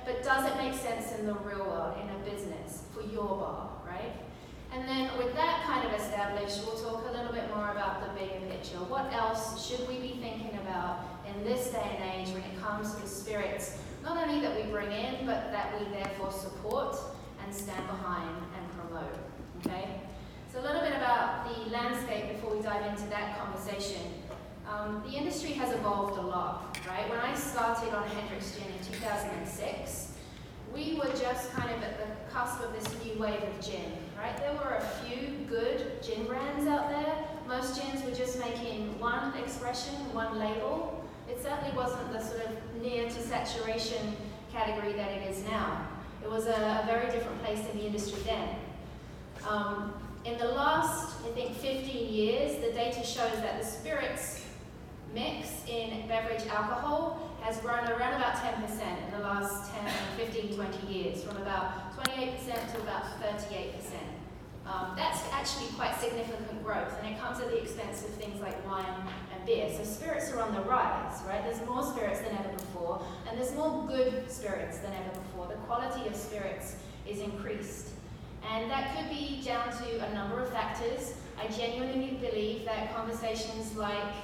but does it make sense in the real world, in a business, for your bar, right? And then with that kind of established, we'll talk a little bit more about the bigger picture. What else should we be thinking about in this day and age when it comes to the spirits, not only that we bring in, but that we therefore support and stand behind and promote, okay? So a little bit about the landscape before we dive into that conversation. The industry has evolved a lot, right? When I started on Hendrick's Gin in 2006, we were just kind of at the cusp of this new wave of gin, right? There were a few good gin brands out there. Most gins were just making one expression, one label. It certainly wasn't the sort of near to saturation category that it is now. It was a very different place in the industry then. In the last, I think, 15 years, the data shows that the spirits mix in beverage alcohol has grown around about 10% in the last 10, 15, 20 years, from about 28% to about 38%. That's actually quite significant growth, and it comes at the expense of things like wine and beer. So spirits are on the rise, right? There's more spirits than ever before, and there's more good spirits than ever before. The quality of spirits is increased. And that could be down to a number of factors. I genuinely believe that conversations like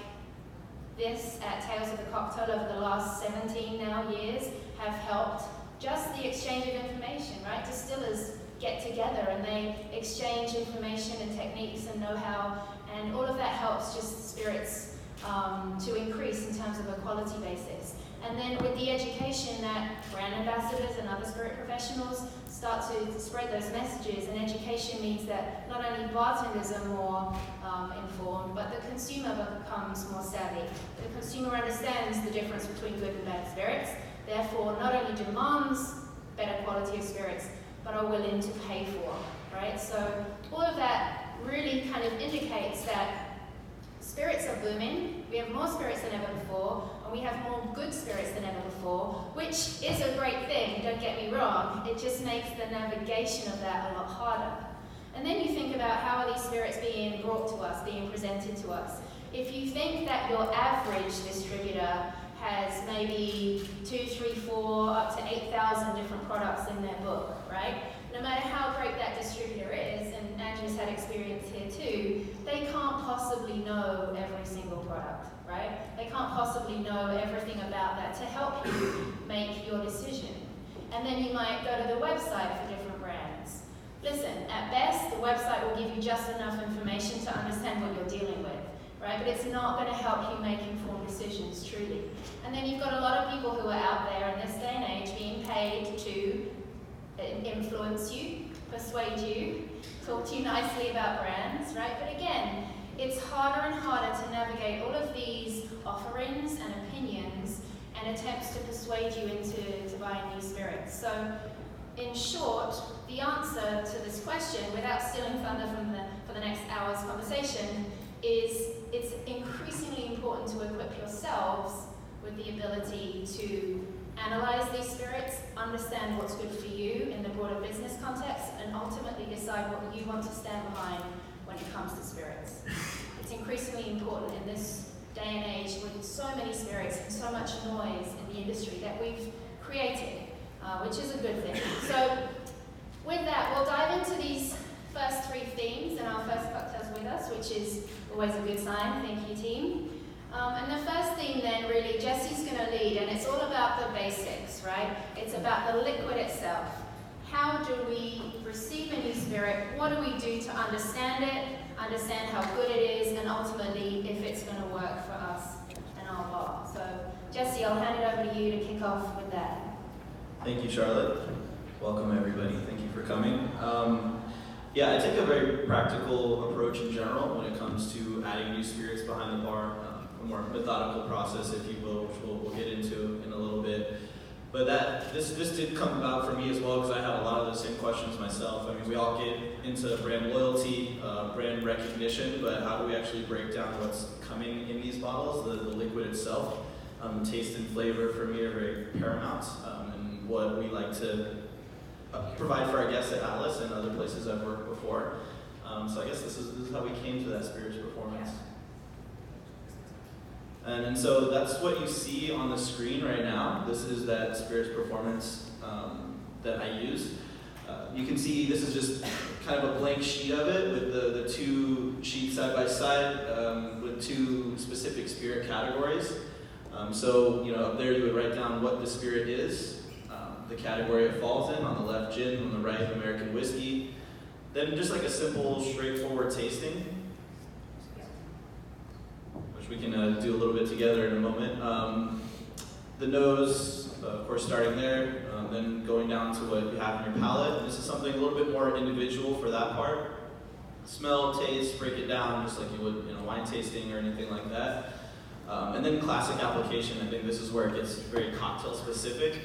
this at Tales of the Cocktail over the last 17 now years have helped just the exchange of information, right? Distillers get together and they exchange information and techniques and know-how, and all of that helps just spirits to increase in terms of a quality basis. And then with the education that brand ambassadors and other spirit professionals start to spread those messages, and education means that not only bartenders are more informed, but the consumer becomes more savvy. The consumer understands the difference between good and bad spirits, therefore not only demands better quality of spirits, but are willing to pay for, right? So all of that really kind of indicates that spirits are booming. We have more spirits than ever before, and we have more good spirits than ever before, which is a great thing, don't get me wrong. It just makes the navigation of that a lot harder. And then you think about how are these spirits being brought to us, being presented to us. If you think that your average distributor has maybe 2, 3, 4, up to 8,000 different products in their book, right? No matter how great that distributor is, and Andrew's had experience here too, they can't possibly know every single product, right? They can't possibly know everything about that to help you make your decision. And then you might go to the website for different brands. Listen, at best, the website will give you just enough information to understand what you're dealing with, right? But it's not going to help you make informed decisions, truly. And then you've got a lot of people who are out there in this day and age being paid to influence you, persuade you, talk to you nicely about brands, right? But again, it's harder and harder to navigate all of these offerings and opinions and attempts to persuade you into buying new spirits. So, in short, the answer to this question, without stealing thunder for the next hour's conversation, is it's increasingly important to equip yourselves with the ability to analyze these spirits, understand what's good for you in the broader business context, and ultimately decide what you want to stand behind when it comes to spirits. It's increasingly important in this day and age with so many spirits and so much noise in the industry that we've created, which is a good thing. So with that, we'll dive into these first 3 themes in our first cocktails with us, which is always a good sign. Thank you, team. And the first theme then, really, Jesse's going to lead, and it's all about the basics, right? It's about the liquid itself. How do we receive a new spirit? What do we do to understand it, understand how good it is, and ultimately if it's going to work for us and our bar? So, Jesse, I'll hand it over to you to kick off with that. Thank you, Charlotte. Welcome, everybody. Thank you for coming. I take a very practical approach in general when it comes to adding new spirits behind the bar. A more methodical process, if you will, which we'll get into in a little bit. But this did come about for me as well, because I had a lot of the same questions myself. I mean, we all get into brand loyalty, brand recognition, but how do we actually break down what's coming in these bottles, the liquid itself? Taste and flavor for me are very paramount, and what we like to provide for our guests at Atlas and other places I've worked before. So I guess this is how we came to that spirits performance. And so that's what you see on the screen right now. This is that spirits performance that I use. You can see this is just kind of a blank sheet of it with the two sheets side by side with two specific spirit categories. So, up there you would write down what the spirit is, the category it falls in, on the left gin, on the right American whiskey. Then just like a simple, straightforward tasting, which we can do a little bit together in a moment. The nose, of course, starting there, then going down to what you have in your palate. This is something a little bit more individual for that part. Smell, taste, break it down just like you would wine tasting or anything like that. And then classic application, I think this is where it gets very cocktail specific.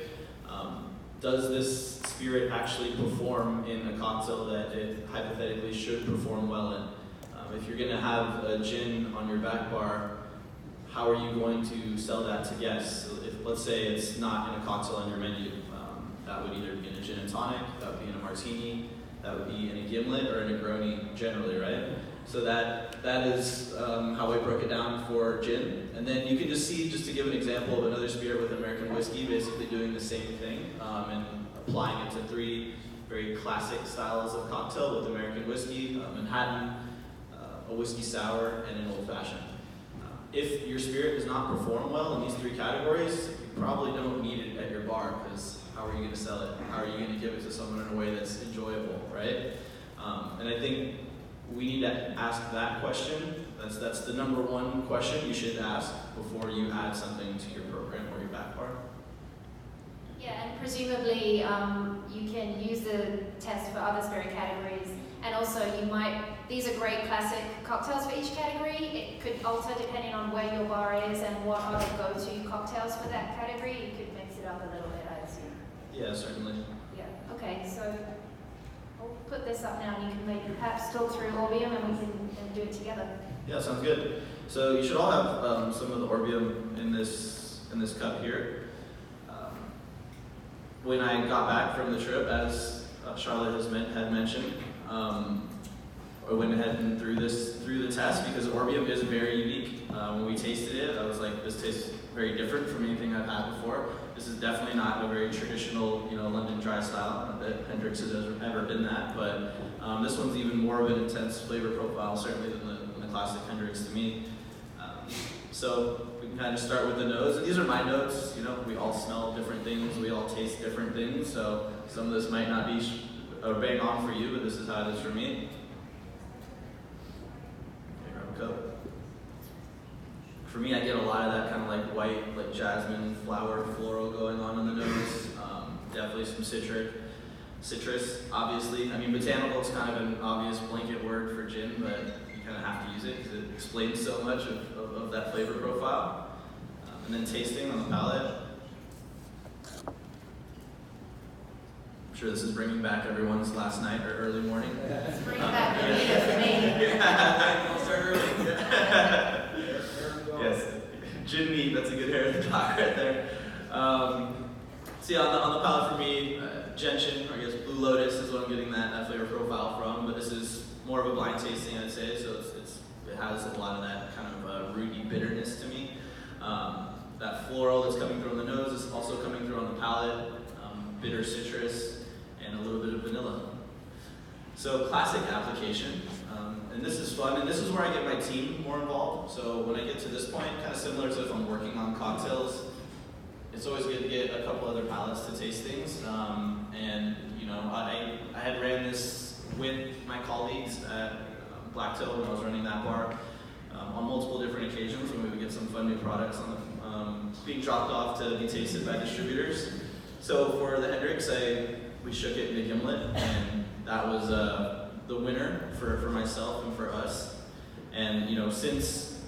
Does this spirit actually perform in a cocktail that it hypothetically should perform well in? If you're going to have a gin on your back bar, how are you going to sell that to guests? If, let's say it's not in a cocktail on your menu, that would either be in a gin and tonic, that would be in a martini, that would be in a gimlet or a Negroni generally, right? So that is how I broke it down for gin. And then you can just see, just to give an example of another spirit with American whiskey, basically doing the same thing and applying it to three very classic styles of cocktail with American whiskey, Manhattan, a whiskey sour, and an old fashioned. If your spirit does not perform well in these three categories, you probably don't need it at your bar, because how are you going to sell it? How are you going to give it to someone in a way that's enjoyable, right? And I think we need to ask that question. That's the number one question you should ask before you add something to your program or your back bar. Yeah, and presumably you can use the test for other spirit categories, and also these are great classic cocktails for each category. It could alter depending on where your bar is and what are the go-to cocktails for that category. You could mix it up a little bit, I assume. Yeah, certainly. Yeah, okay, so I'll put this up now and you can maybe perhaps talk through Orbium and we can do it together. Yeah, sounds good. So you should all have some of the Orbium in this cup here. When I got back from the trip, as Charlotte had mentioned, I went ahead and threw the test because Orbium is very unique. When we tasted it, I was like, this tastes very different from anything I've had before. This is definitely not a very traditional, London dry style. Not that Hendrick's has ever been that, but this one's even more of an intense flavor profile, certainly than the classic Hendrick's to me. So we can kind of start with the nose, and these are my notes. We all smell different things, we all taste different things. So some of this might not be bang on for you, but this is how it is for me. Okay, grab a cup. For me, I get a lot of that kind of like white, like jasmine, flower, floral going on in the nose. Definitely some citrus, obviously. I mean, botanical is kind of an obvious blanket word for gin, but you kind of have to use it because it explains so much of that flavor profile. And then tasting on the palate. I'm sure this is bringing back everyone's last night or early morning. It's bringing back Vida for me. Yeah, I'll start early. Yes, gin meat, that's a good hair to talk right there. See, on the palate for me, gentian, or I guess blue lotus is what I'm getting that flavor profile from, but this is more of a blind tasting, I'd say, so it has a lot of that kind of rooty bitterness to me. That floral that's coming through on the nose is also coming through on the palate, bitter citrus, and a little bit of vanilla. So classic application, and this is fun, and this is where I get my team more involved. So when I get to this point, kind of similar to if I'm working on cocktails, it's always good to get a couple other palates to taste things. And I had ran this with my colleagues at Blacktail when I was running that bar on multiple different occasions when we would get some fun new products being dropped off to be tasted by distributors. So for the Hendrick's, we shook it in a gimlet, and that was the winner for myself and for us. And since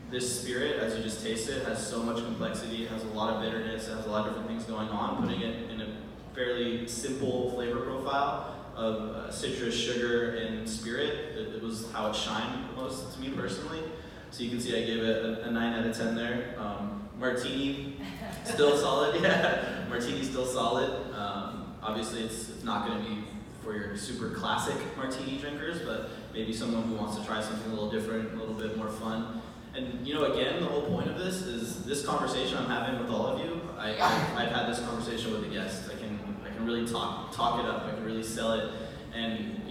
this spirit, as you just taste it, has so much complexity, it has a lot of bitterness, it has a lot of different things going on, putting it in a fairly simple flavor profile of citrus, sugar, and spirit, it was how it shined the most to me personally. So you can see I gave it a 9 out of 10 there. Martini, still solid, yeah. Martini still solid. Obviously it's not going to be for your super classic martini drinkers, but maybe someone who wants to try something a little different, a little bit more fun. And again, the whole point of this is this conversation I'm having with all of you. I've had this conversation with a guest. I can really talk it up. I can really sell it, and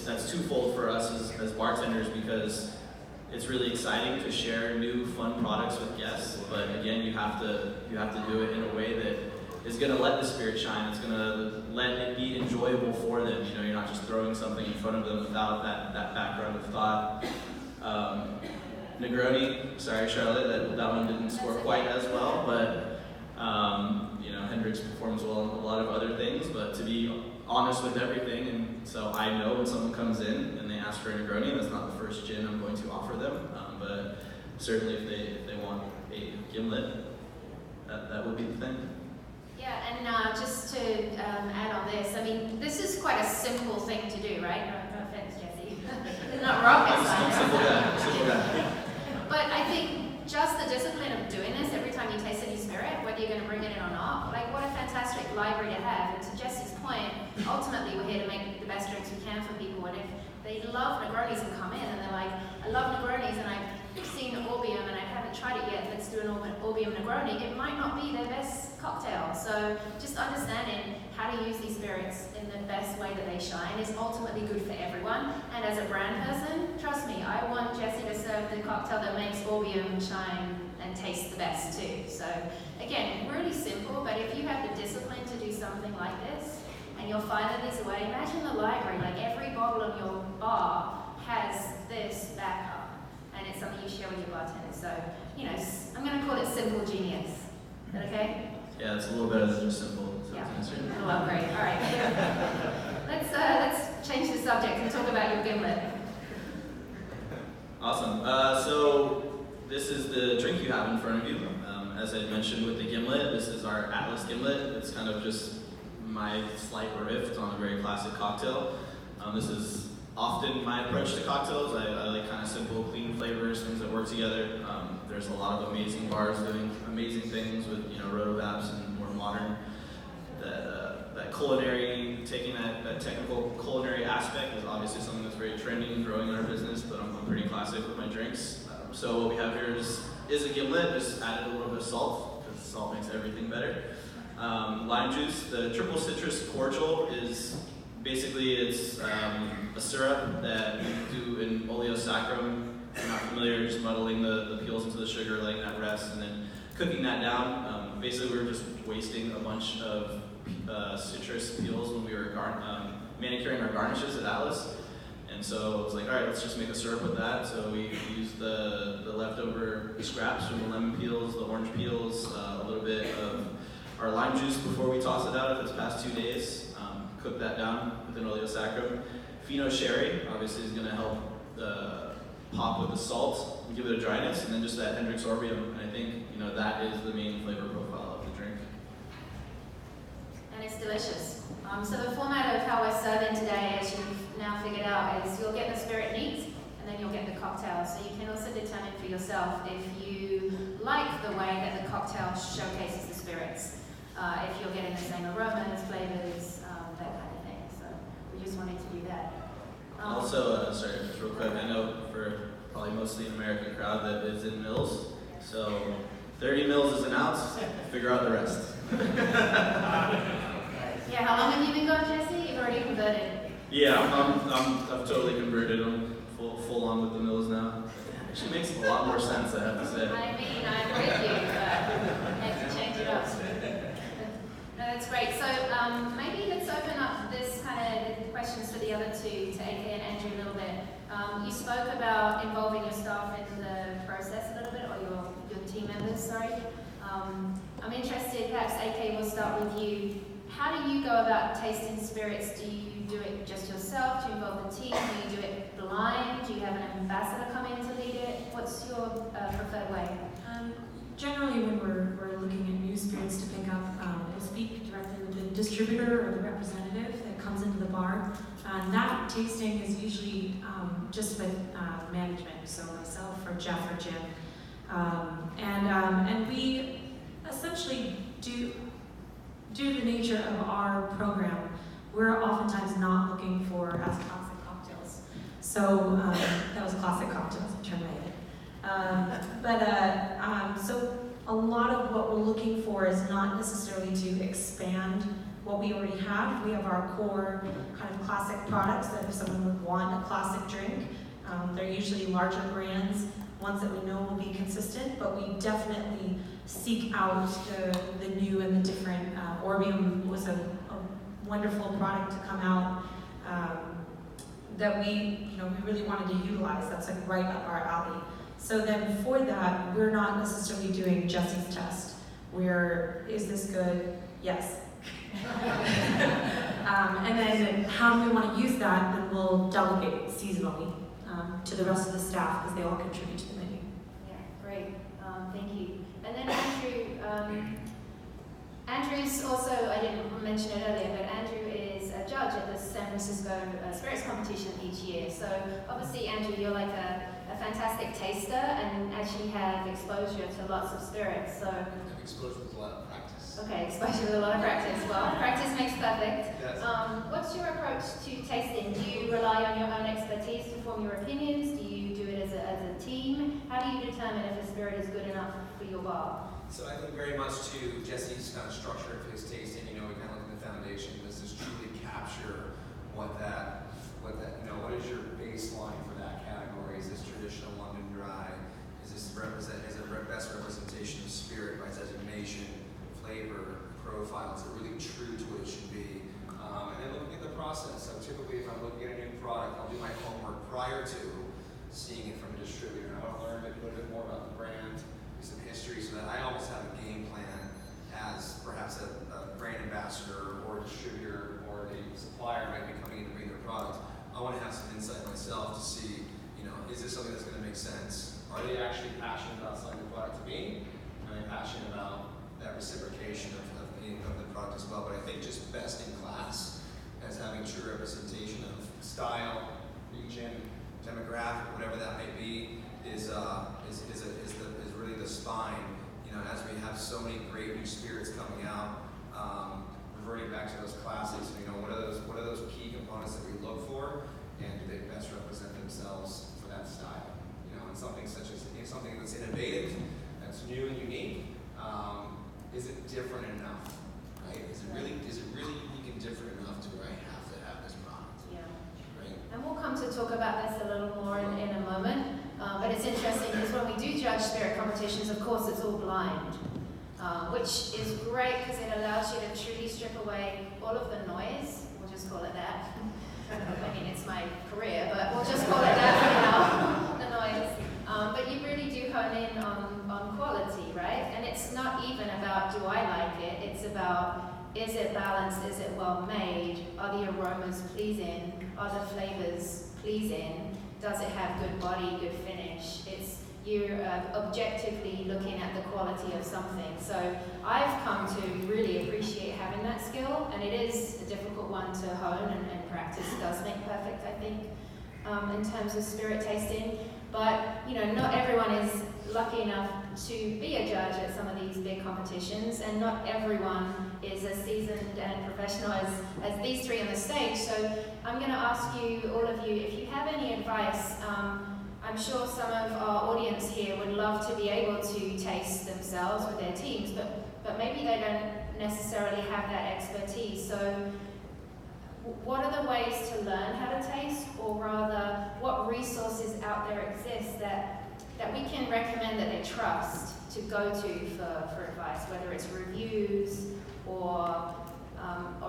that's twofold for us as bartenders, because it's really exciting to share new fun products with guests. But again, you have to do it in a way that is going to let the spirit shine. It's going to let it be enjoyable for them. You're not just throwing something in front of them without that background of thought. Negroni, sorry Charlotte, that one didn't score quite as well, but Hendrix performs well in a lot of other things, but to be honest with everything, and so I know when someone comes in and they ask for a Negroni, that's not the first gin I'm going to offer them, but certainly if they want a gimlet, that would be the thing. Yeah, and just to add on this, I mean, this is quite a simple thing to do, right? No offense, Jesse. It's not rocket science. Simple guy. But I think just the discipline of doing this every time you taste a new spirit, whether you're going to bring it in or not, like what a fantastic library to have. And to Jesse's point, ultimately we're here to make the best drinks we can for people. And if they love Negronis and come in and they're like, I love Negronis and I've seen Orbium and I haven't tried it yet, let's do an Orbium Negroni, it might not be their best cocktail. So just understanding how to use these spirits in the best way that they shine is ultimately good for everyone. And as a brand person, trust me, I want Jesse to serve the cocktail that makes Orbium shine and taste the best too. So again, really simple, but if you have the discipline to do something like this, and you're filing these away, imagine the library, like every bottle on your bar has this backup, and it's something you share with your bartenders. So, I'm going to call it simple genius. Is that okay? Yeah, it's a little better than just simple. Yeah, a little upgrade. All right. Let's change the subject and talk about your gimlet. Awesome. So this is the drink you have in front of you. As I mentioned with the gimlet, this is our Atlas gimlet. It's kind of just my slight riff on a very classic cocktail. This is often my approach to cocktails. I like kind of simple, clean flavors, things that work together. There's a lot of amazing bars doing amazing things with rotovapes and more modern. That culinary, taking that technical culinary aspect is obviously something that's very trendy and growing in our business, but I'm pretty classic with my drinks. So what we have here is a gimlet, just added a little bit of salt, because salt makes everything better. Lime juice, the triple citrus cordial is basically it's a syrup that we do in oleo saccharum. If you're not familiar, just muddling the peels into the sugar, letting that rest, and then cooking that down. Basically, we were just wasting a bunch of citrus peels when we were manicuring our garnishes at Atlas. And so it was like, all right, let's just make a syrup with that. So we used the leftover scraps from the lemon peels, the orange peels, a little bit of our lime juice before we toss it out if it's past 2 days. Cook that down with an oleo saccharum. Fino sherry obviously is going to help pop with the salt and give it a dryness, and then just that Hendrix Orbium. And I think that is the main flavor profile of the drink. And it's delicious. So the format of how we're serving today, as you've now figured out, is you'll get the spirit neat, and then you'll get the cocktail. So you can also determine for yourself if you like the way that the cocktail showcases the spirits. If you're getting the same aromas, flavors, that kind of thing. So we just wanted to do that. Also, sorry, just real quick, I know for probably mostly an American crowd that is in mils, so 30 mils is an ounce, figure out the rest. Yeah, how long have you been going, Jesse? You've already converted. Yeah, I've totally converted. I'm full on with the mils now. Actually makes a lot more sense, I have to say. I mean, I'm with you, but I have to change it up. No, that's great. So maybe let's open up this kind of questions for the other two, to AK and Andrew a little bit. You spoke about involving your staff in the process a little bit, or your team members, sorry. I'm interested, perhaps AK, we'll start with you. How do you go about tasting spirits? Do you do it just yourself? Do you involve the team? Do you do it blind? Do you have an ambassador come in to lead it? What's your preferred way? Generally, when we're looking at new spirits to pick up, we'll speak directly with the distributor or the representative that comes into the bar. That tasting is usually just with management, so myself or Jeff or Jim. And we essentially, due to the nature of our program, we're oftentimes not looking for as classic cocktails. So that was classic cocktails, I turned my head. So a lot of what we're looking for is not necessarily to expand what we already have. We have our core kind of classic products that if someone would want a classic drink, they're usually larger brands, ones that we know will be consistent, but we definitely seek out the new and the different. Orbium was a wonderful product to come out that we really wanted to utilize. That's like right up our alley. So then for that, we're not necessarily doing Jesse's test. Is this good? Yes. And then how do we want to use that, then we'll delegate seasonally to the rest of the staff because they all contribute to the menu. Yeah, great. Thank you. And then Andrew's also, I didn't mention it earlier, but Andrew is a judge at the San Francisco Spirits Competition each year. So obviously, Andrew, you're like a fantastic taster and actually have exposure to lots of spirits. So I have exposure with a lot of practice. Okay, exposure with a lot of practice. Well, practice makes perfect. Yes. What's your approach to tasting? Do you rely on your own expertise to form your opinions? Do you do it as a team? How do you determine if a spirit is good enough for your bar? So I think very much to Jesse's kind of structure of his tasting, we kind of look at the foundation. Does this truly capture what is your baseline for that category? Is this traditional London dry? Is this best representation of spirit by designation, flavor, profile? Is it really true to what it should be? And then looking at the process. So typically if I'm looking at a new product, I'll do my homework prior to seeing it from a distributor. I want to learn a little bit more about the brand, some history, so that I almost have a game plan as perhaps a brand ambassador or a distributor or a supplier might be coming in to bring their product. I want to have some insight myself to see, is this something that's going to make sense? Are they actually passionate about selling the product to me? Are they passionate about that reciprocation of the product as well? But I think just best in class as having true representation of style, region, demographic, whatever that may be, is really the spine. As we have so many great new spirits coming out, reverting back to those classics. What are those key components that we look for, and do they best represent themselves for that style? And something such as something that's innovative, that's new and unique. Is it different enough? Right? Is it really unique and different enough to where I have to have this product? Yeah. Right? And we'll come to talk about this a little more in a moment. But it's interesting because when we do judge spirit competitions, of course, it's all blind, which is great because it allows you to truly strip away all of the noise. We'll just call it that. I mean, it's my career, but we'll just call it that for now, the noise. But you really do hone in on quality, right? And it's not even about, do I like it? It's about, is it balanced? Is it well made? Are the aromas pleasing? Are the flavors pleasing? Does it have good body, good finish? You're objectively looking at the quality of something. So I've come to really appreciate having that skill, and it is a difficult one to hone, and practice does make perfect, I think, in terms of spirit tasting. But not everyone is lucky enough to be a judge at some of these big competitions, and not everyone is as seasoned and professional as these three on the stage. So I'm going to ask you, all of you, if you have any advice. I'm sure some of our audience here would love to be able to taste themselves with their teams, but maybe they don't necessarily have that expertise. So what are the ways to learn how to taste, or rather, what resources out there exist that we can recommend that they trust to go to for advice, whether it's reviews or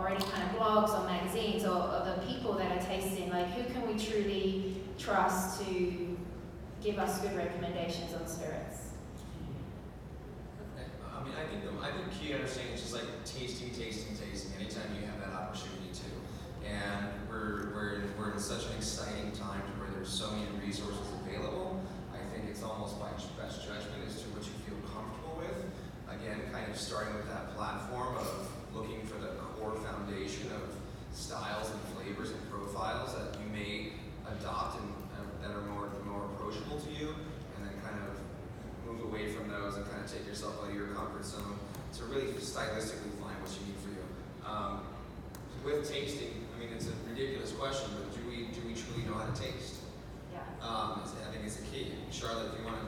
any kind of blogs or magazines, or the people that are tasting? Like, who can we truly trust to give us good recommendations on spirits? I think key understanding is just like tasting. Anytime you have that opportunity to, and we're in such an exciting time where there's so many resources available. I think it's almost by best judgment as to what you feel comfortable with. Again, kind of starting with that platform of looking for the core foundation of styles and flavors and profiles that you may adopt and that are more approachable to you, and then kind of move away from those and kind of take yourself out of your comfort zone to really stylistically find what you need for you. With tasting, I mean, it's a ridiculous question, but do we truly know how to taste? Yeah. I think it's a key. Charlotte, if you want to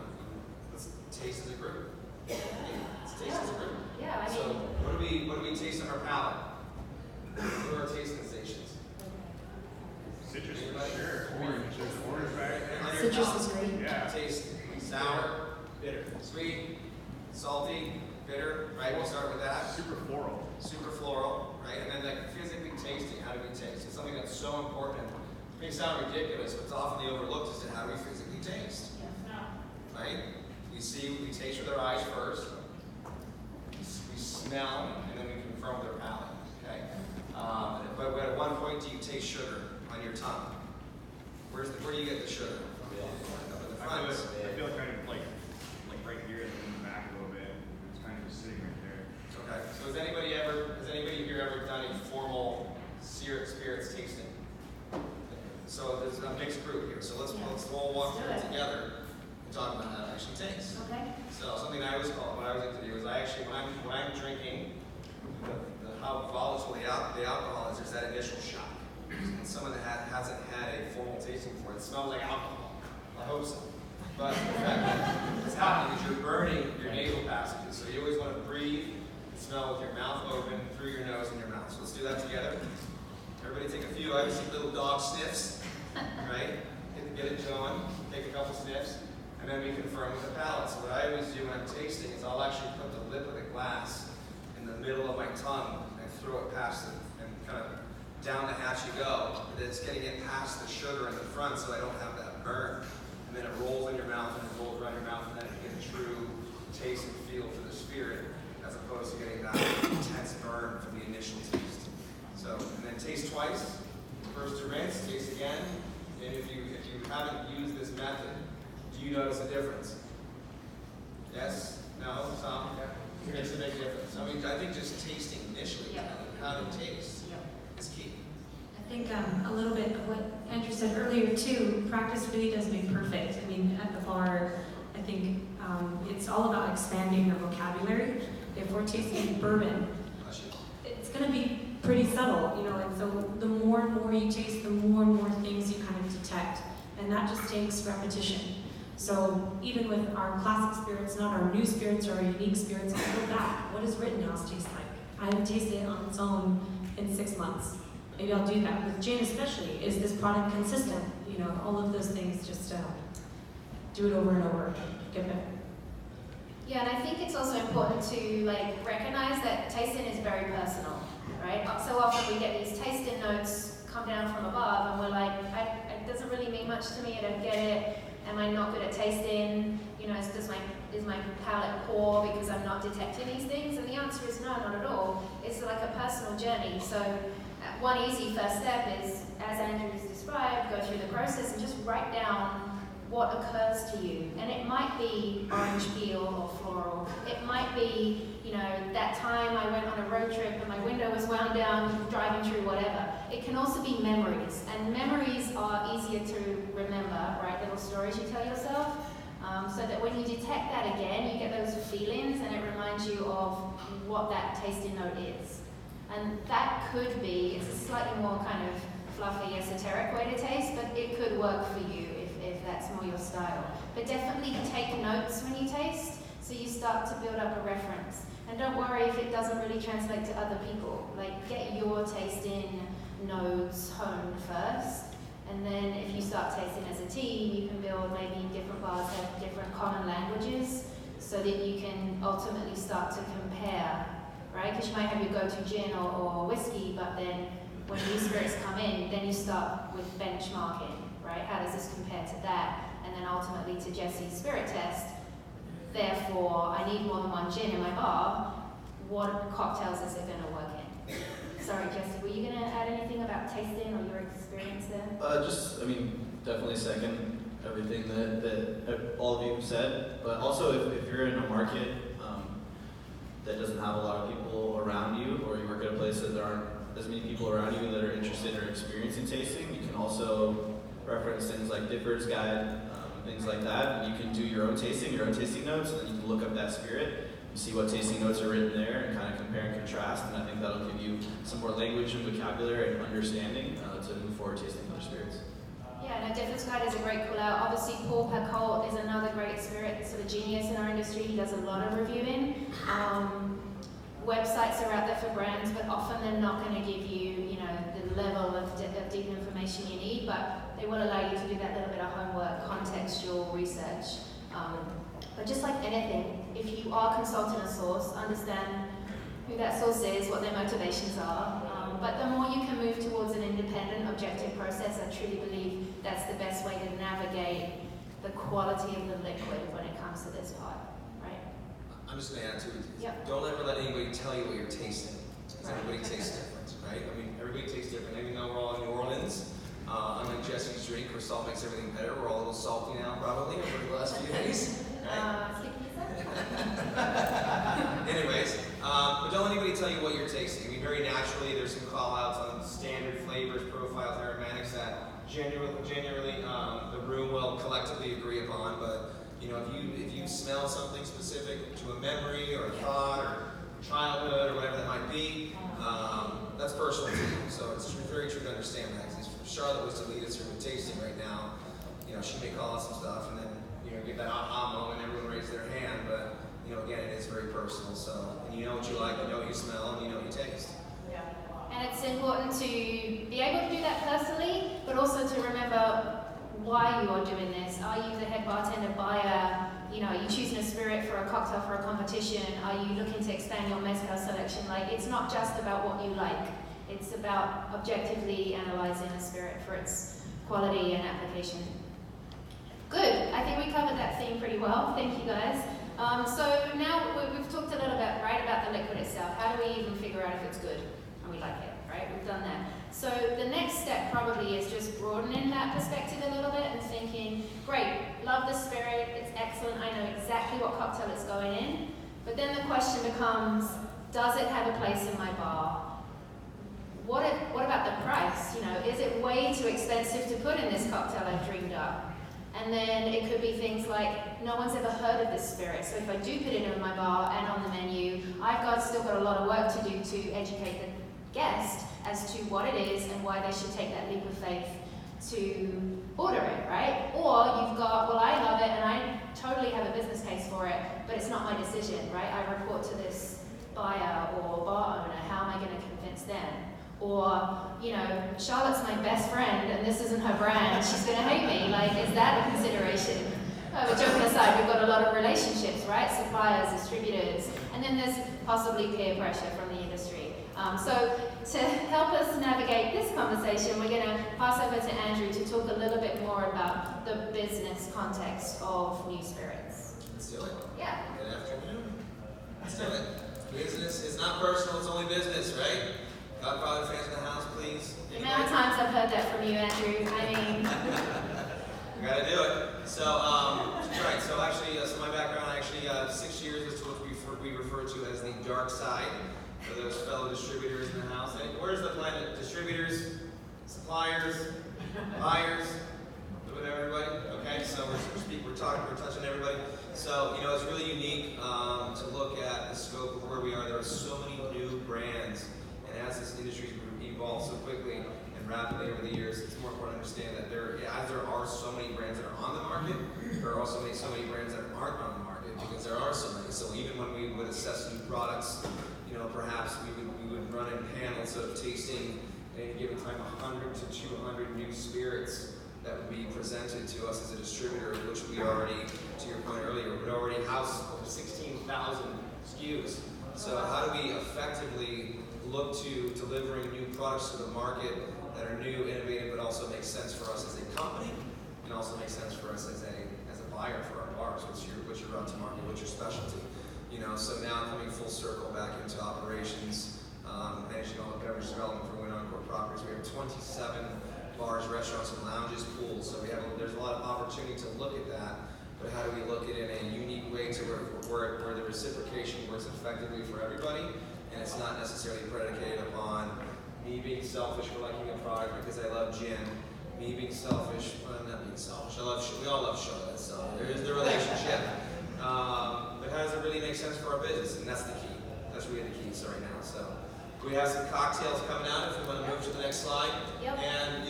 let's taste as a group. Let's taste as a group. Yeah, I So mean, what do we taste on our palate? What are our tasting stations? Citrus Anybody? for sure. Orange. There's orange right On your Citrus palate. is great. Yeah. Taste sour, bitter, sweet, salty, bitter, right? We'll start with that. Super floral. Super floral, right? And then like physically tasting, how do we taste? It's something that's so important. It may sound ridiculous, but it's often overlooked as to how do we physically taste, right? We see, we taste with our eyes first. We smell, and then we confirm with our palate, okay? But at one point, do you taste sugar on your tongue? Where do you get the sugar? Up in the I front. feel it kind of like right here and then in the back a little bit. It's kind of just sitting right there. Okay. So has anybody here ever done a formal spirits tasting? So there's a mixed group here. So let's all walk through it together and talk about how it actually tastes. okay. So something I always call, what I always like to do is I actually, when I'm drinking, how volatile the alcohol is, there's that initial shock. And someone that hasn't had a formal tasting before, it smells like alcohol. I hope so. But the fact that what's happening is you're burning your nasal passages. So you always want to breathe and smell with your mouth open, through your nose and your mouth. So let's do that together. Everybody take a few. I always see little dog sniffs, right? Get it going. Take a couple sniffs. And then we confirm with the palate. So what I always do when I'm tasting is I'll actually put the lip of the glass in the middle of my tongue and throw it past it and kind of down the hatch you go. But it's getting it past the sugar in the front so I don't have that burn. And then it rolls in your mouth and it rolls around your mouth and then you get a true taste and feel for the spirit as opposed to getting that intense burn from the initial taste. So, and then taste twice. First to rinse, taste again. And if you haven't used this method, do you notice a difference? Yes? No? Some? It makes a big difference. I mean, I think just tasting initially, Yeah. how to taste Yep. is key. I think a little bit of what Andrew said earlier too, practice really does make perfect. I mean, at the bar, I think it's all about expanding your vocabulary. If we're tasting bourbon, Bless you. it's going to be pretty subtle, you know, and so the more and more you taste, the more and more things you kind of detect. And that just takes repetition. So even with our classic spirits, not our new spirits or our unique spirits, I go back. What does Rittenhouse taste like? I haven't tasted it on its own in 6 months. Maybe I'll do that. With gin especially, is this product consistent? You know, all of those things, just do it over and over, get better. Yeah, and I think it's also important to recognize that tasting is very personal, right? So often we get these tasting notes come down from above, and we're like, it doesn't really mean much to me. I don't get it. Am I not good at tasting? You know, is my palate poor because I'm not detecting these things? And the answer is no, not at all. It's like a personal journey. So one easy first step is, as Andrew's described, go through the process and just write down what occurs to you. And it might be orange peel or floral. It might be, you know, that time I went on a road trip and my window was wound down driving through whatever. It can also be memories. And memories are easier to remember, right? Little stories you tell yourself. So that when you detect that again, you get those feelings and it reminds you of what that tasting note is. And that could be, it's a slightly more kind of fluffy, esoteric way to taste, but it could work for you if that's more your style. But definitely take notes when you taste, so you start to build up a reference. And don't worry if it doesn't really translate to other people. Get your tasting nodes honed first, and then if you start tasting as a team, you can build maybe different bars have different common languages, so that you can ultimately start to compare, right? Because you might have your go-to gin or whiskey, but then when new spirits come in, then you start with benchmarking, right? How does this compare to that? And then ultimately to Jesse's spirit test. Therefore, I need more than one gin in my bar. What cocktails is it going to work in? Sorry, Jesse, were you going to add anything about tasting or your experience there? Definitely second everything that all of you said. But also, if you're in a market that doesn't have a lot of people around you, or you work at a place that there aren't as many people around you that are interested or experiencing tasting, you can also reference things like Dipper's Guide, things like that. And you can do your own tasting notes, and then you can look up that spirit and see what tasting notes are written there and kind of compare and contrast. And I think that'll give you some more language and vocabulary and understanding to move forward tasting other spirits. Yeah, no, Difference Guide is a great call out. Obviously, Paul Percolt is another great spirit, sort of genius in our industry. He does a lot of reviewing. Websites are out there for brands, but often they're not going to give you, the level of deep information you need, but they will allow you to do that little bit of homework, contextual research. But just like anything, if you are consulting a source, understand who that source is, what their motivations are. But the more you can move towards an independent, objective process, I truly believe that's the best way to navigate the quality of the liquid when it comes to this part, right? I'm just going to add to it. Yep. Don't ever let anybody tell you what you're tasting, because Right. everybody tastes different, right? I mean, everybody tastes different. Even though we're all in New Orleans, unlike Jesse's drink, where salt makes everything better, we're all a little salty now, probably, over the last few days. Right? Anyways, but don't let anybody tell you what you're tasting. I mean, very naturally, there's some call-outs on standard flavors, profiles, aromatics that generally the room will collectively agree upon. But if you smell something specific to a memory or a thought or childhood or whatever that might be, that's personal to you. So it's very true to understand that. Because Charlotte was to lead us through a tasting right now. She may call us some stuff and then get that aha moment, everyone raise their hand, but again, it is very personal. So, and you know what you like, you know what you smell, and you know what you taste. Yeah. And it's important to be able to do that personally, but also to remember why you are doing this. Are you the head bartender buyer? Are you choosing a spirit for a cocktail for a competition? Are you looking to expand your mezcal selection? It's not just about what you like. It's about objectively analyzing a spirit for its quality and application. Good. I think we covered that theme pretty well. Thank you, guys. So now we've talked a little bit, right, about the liquid itself. How do we even figure out if it's good and we like it, right? We've done that. So the next step probably is just broadening that perspective a little bit and thinking, great, love the spirit, it's excellent, I know exactly what cocktail it's going in. But then the question becomes, does it have a place in my bar? What about the price? Is it way too expensive to put in this cocktail I've dreamed up? And then it could be things like, no one's ever heard of this spirit, so if I do put it in my bar and on the menu, still got a lot of work to do to educate the guest as to what it is and why they should take that leap of faith to order it, right? Or you've got, well, I love it and I totally have a business case for it, but it's not my decision, right? I report to this buyer or bar owner, how am I going to convince them? Or, Charlotte's my best friend and this isn't her brand, she's going to hate me. Is that a consideration? But joking aside, we've got a lot of relationships, right? Suppliers, distributors, and then there's possibly peer pressure from the industry. So to help us navigate this conversation, we're going to pass over to Andrew to talk a little bit more about the business context of new spirits. Let's do it. Yeah. Good afternoon. Let's do it. Business is not personal, it's only business, right? Godfather fans in the house, please. The amount of times I've heard that from you, Andrew. We gotta do it. So, right. So actually, my background, 6 years is what we refer to as the dark side. For those fellow distributors in the house, where's the planet? Distributors, suppliers, buyers, with everybody. Okay. So we're touching everybody. So it's really unique to look at the scope of where we are. There are so many new brands. And as this industry evolves so quickly and rapidly over the years, it's more important to understand that there are so many brands that are on the market, there are also so many brands that aren't on the market because there are so many. So even when we would assess new products, perhaps we would run in panels of tasting at any given time 100 to 200 new spirits that would be presented to us as a distributor, which we already, to your point earlier, would already house over 16,000 SKUs. So how do we effectively look to delivering new products to the market that are new, innovative, but also make sense for us as a company, and also make sense for us as a buyer for our bars. What's your route to market? What's your specialty? So now coming full circle back into operations, managing all the beverage development for Win Encore Properties. We have 27 bars, restaurants, and lounges, pools. So there's a lot of opportunity to look at that. But how do we look at it in a unique way to where the reciprocation works effectively for everybody? And it's not necessarily predicated upon me being selfish for liking a product because I love gin. Me being selfish, well, I'm not being selfish. We all love Charlotte, so there is the relationship. But how does it really make sense for our business? And that's the key. That's really the key right now. So we have some cocktails coming out if we want to move to the next slide. Yep. And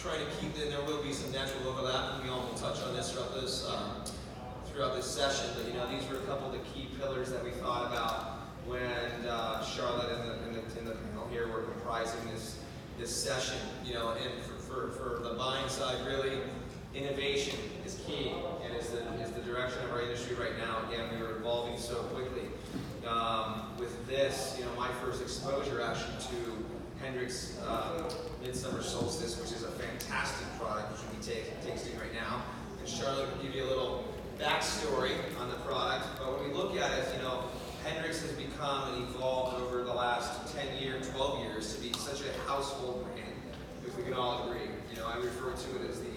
trying to keep in there will be some natural overlap, and we all will touch on this throughout this session. But these were a couple of the key pillars that we thought about when Charlotte and the panel here were comprising this session. And for the buying side, really, innovation is key, and is the direction of our industry right now. Again, we were evolving so quickly. With this, my first exposure actually to Hendrick's Midsummer Solstice, which is a fantastic product, which we'll be tasting right now. And Charlotte will give you a little backstory on the product. But when we look at it, Hendrick's has become and evolved over the last 10 years, 12 years to be such a household brand, if we can all agree. I refer to it as the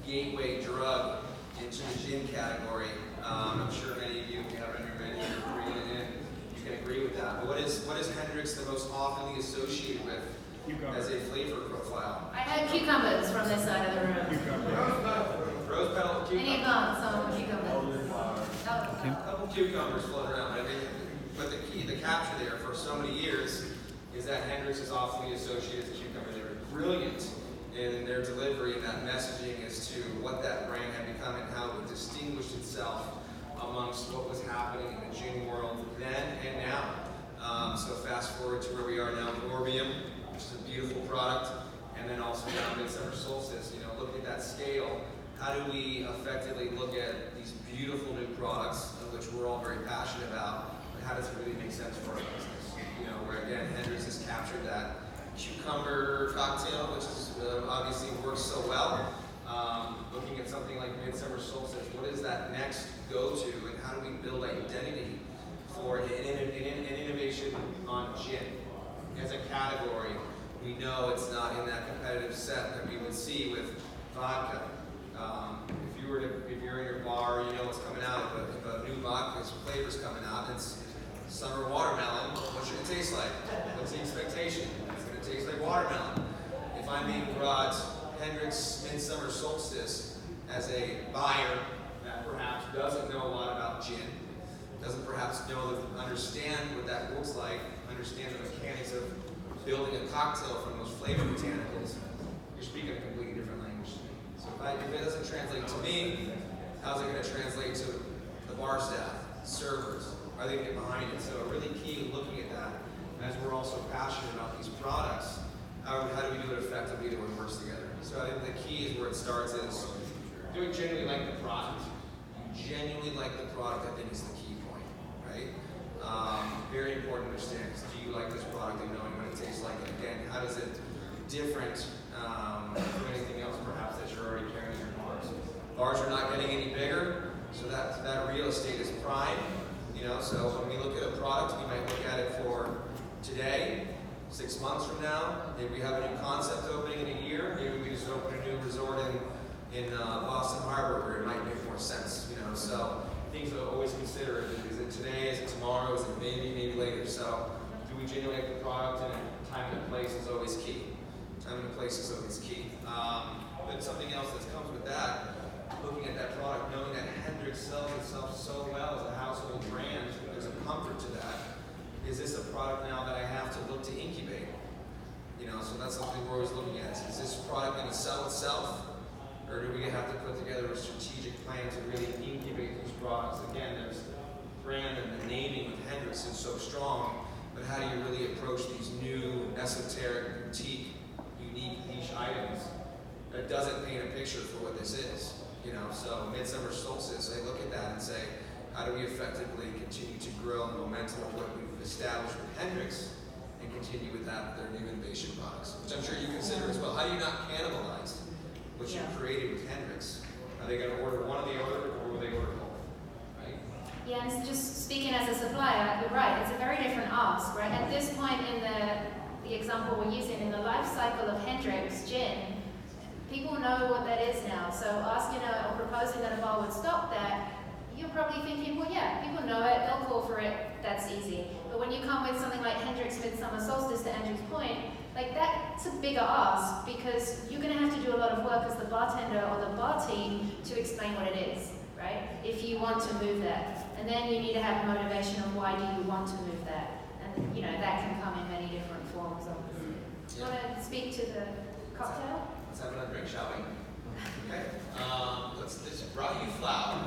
gateway drug into the gin category. I'm sure many of you, if you have it on your menu, you're bringing it in. You can agree with that. But what is Hendrick's the most often associated with as a flavor profile? I had cucumbers from this side of the room. Rose petal cucumber. Any advance on cucumbers? A couple cucumbers floating around. But the capture there for so many years is that Hendrick's is often associated with cucumber. They were brilliant in their delivery and that messaging as to what that brand had become and how it distinguished itself amongst what was happening in the gin world then and now. So fast forward to where we are now, Orbium, which is a beautiful product, and then also now Midsummer Solstice. Look at that scale. How do we effectively look at these beautiful new products, of which we're all very passionate about, and how does it really make sense for our business? Where again, Hendrick's has captured that cucumber cocktail, which is obviously works so well. Looking at something like Midsummer Solstice, what is that next go-to, and how do we build identity for an innovation on gin? As a category, we know it's not in that competitive set that we would see with vodka. If you're in your bar, you know what's coming out. If a new vodka flavor's coming out, it's summer watermelon. What's it going to taste like? What's the expectation? It's going to taste like watermelon. If I'm being brought Hendrick's Midsummer Solstice as a buyer that perhaps doesn't know a lot about gin, doesn't perhaps understand what that looks like, understand the mechanics of building a cocktail from those flavor botanicals, you're speaking a completely different language to me. So if it doesn't translate to me, how's it going to translate to the bar staff, servers? Are they going to get behind it? So really key looking at that, as we're also passionate about these products, how do we do it effectively to it works together? So I think the key is where it starts is, do we genuinely like the product? Genuinely like the product, I think is the key point, right? Very important to understand is, do you like this product and knowing what it tastes like? And again, how does it different from anything else perhaps that you're already carrying in your bars? Bars are not getting any bigger, so that real estate is prime. So when we look at a product, we might look at it for today, 6 months from now. Maybe we have a new concept opening in a year. Maybe we just open a new resort in Boston Harbor where it might make more sense. So things to always consider: is it today? Is it tomorrow? Is it maybe later? So do we genuinely like the product? And time and place is always key. Time and place is always key. But something else that comes with that, looking at that product, knowing that Hendrick's sells itself so well as a household brand, there's a comfort to that. Is this a product now that I have to look to incubate? So that's something we're always looking at. Is this product going to sell itself? Or do we have to put together a strategic plan to really incubate these products? Again, there's the brand and the naming of Hendrick's is so strong, but how do you really approach these new, esoteric, boutique, unique, niche items that doesn't paint a picture for what this is? So Midsummer Solstice, I look at that and say, how do we effectively continue to grow the momentum of what we've established with Hendrick's and continue with that with their new innovation products, which I'm sure you consider as well. How do you not cannibalize what you've created with Hendrick's? Are they going to order one or the other, or will they order both? Right? Yeah, and just speaking as a supplier, you're right, it's a very different ask, right? At this point in the example we're using, in the life cycle of Hendrick's gin, people know what that is now. So asking or proposing that a bar would stock that, you're probably thinking, well, yeah, people know it, they'll call for it, that's easy. But when you come with something like Hendrick's Midsummer Solstice, to Andrew's point, like that's a bigger ask, because you're going to have to do a lot of work as the bartender or the bar team to explain what it is, right? If you want to move that. And then you need to have a motivation of why do you want to move that. And that can come in many different forms, obviously. Do you want to speak to the cocktail? Let's let's have another drink, shall we? Okay. Let's brought you flowers.